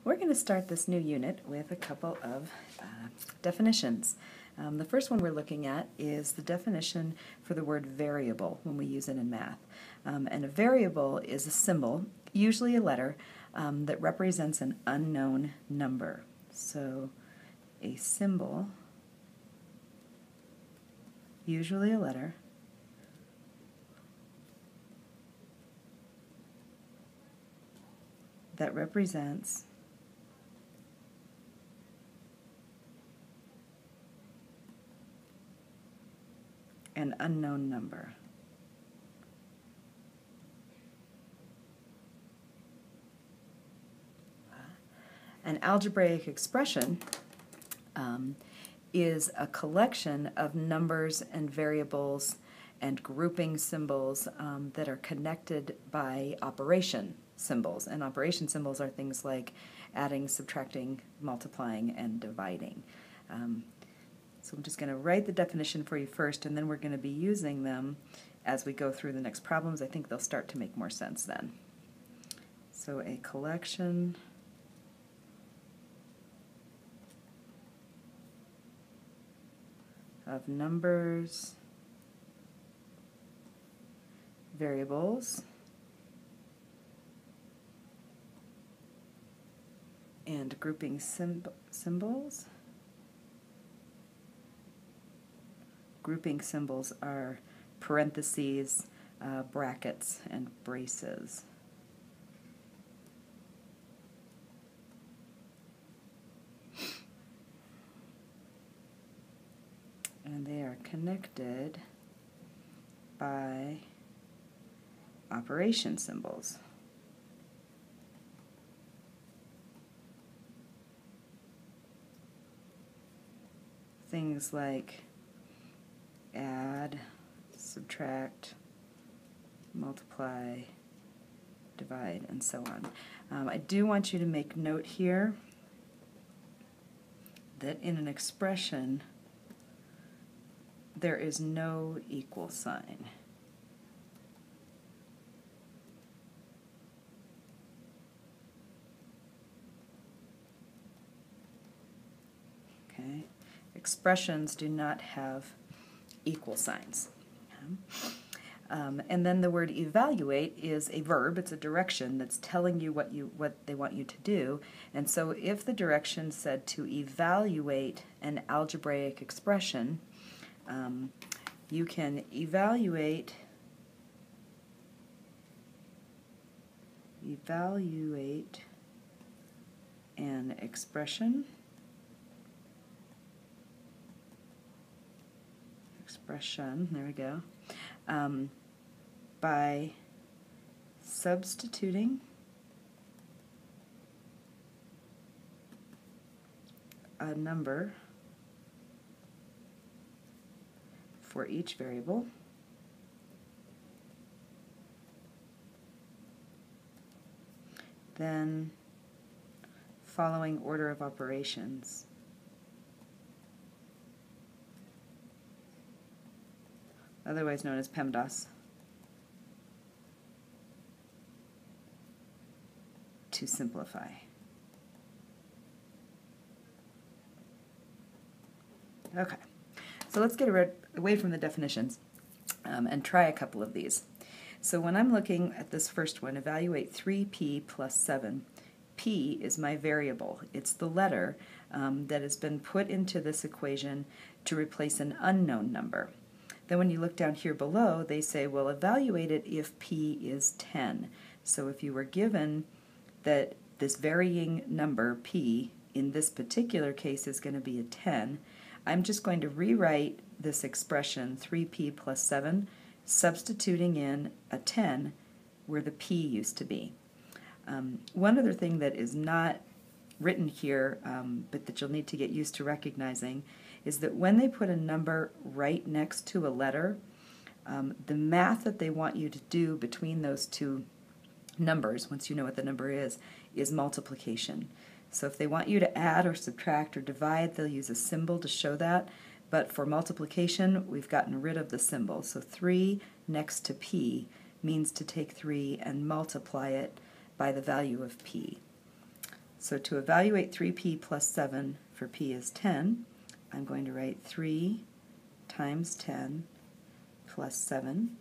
We're going to start this new unit with a couple of definitions. The first one we're looking at is the definition for the word variable when we use it in math. And a variable is a symbol, usually a letter, that represents an unknown number. So a symbol, usually a letter, that represents an unknown number. An algebraic expression is a collection of numbers and variables and grouping symbols that are connected by operation symbols. And operation symbols are things like adding, subtracting, multiplying, and dividing. So I'm just going to write the definition for you first, and then we're going to be using them as we go through the next problems. I think they'll start to make more sense then. So a collection of numbers, variables, and grouping symbols. Grouping symbols are parentheses, brackets, and braces. And they are connected by operation symbols. Things like add, subtract, multiply, divide, and so on. I do want you to make note here that in an expression there is no equal sign. Okay? Expressions do not have equal signs. And then the word evaluate is a verb. It's a direction that's telling you what they want you to do. And so if the direction said to evaluate an algebraic expression, you can evaluate an expression there we go, by substituting a number for each variable, then following order of operations. Otherwise known as PEMDAS, to simplify. Okay, so let's get away from the definitions and try a couple of these. So when I'm looking at this first one, evaluate 3p plus 7, p is my variable. It's the letter that has been put into this equation to replace an unknown number. Then when you look down here below, they say, well, evaluate it if p is 10. So if you were given that this varying number, p, in this particular case is going to be a 10, I'm just going to rewrite this expression, 3p plus 7, substituting in a 10 where the p used to be. One other thing that is not written here, but that you'll need to get used to recognizing, is that when they put a number right next to a letter, the math that they want you to do between those two numbers, once you know what the number is multiplication. So if they want you to add or subtract or divide, they'll use a symbol to show that, but for multiplication, we've gotten rid of the symbol. So 3 next to p means to take 3 and multiply it by the value of p. So to evaluate 3p plus 7 for p is 10, I'm going to write 3 times 10 plus 7,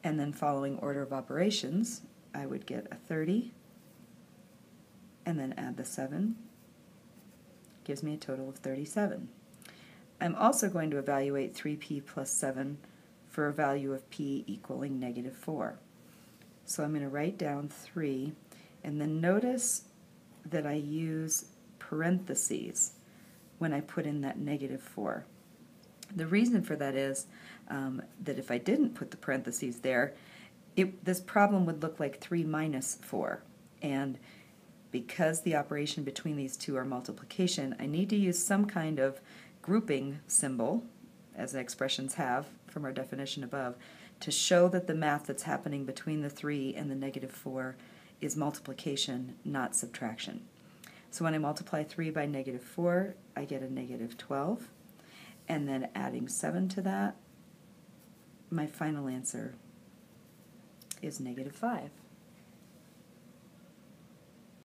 and then following order of operations, I would get a 30, and then add the 7, gives me a total of 37. I'm also going to evaluate 3p plus 7 for a value of p equaling negative 4. So I'm going to write down 3, and then notice that I use parentheses when I put in that negative 4. The reason for that is that if I didn't put the parentheses there, this problem would look like 3 minus 4. And because the operation between these two are multiplication, I need to use some kind of grouping symbol, as the expressions have from our definition above, to show that the math that's happening between the 3 and the negative 4 is multiplication, not subtraction. So when I multiply 3 by negative 4, I get a negative 12. And then adding 7 to that, my final answer is negative 5.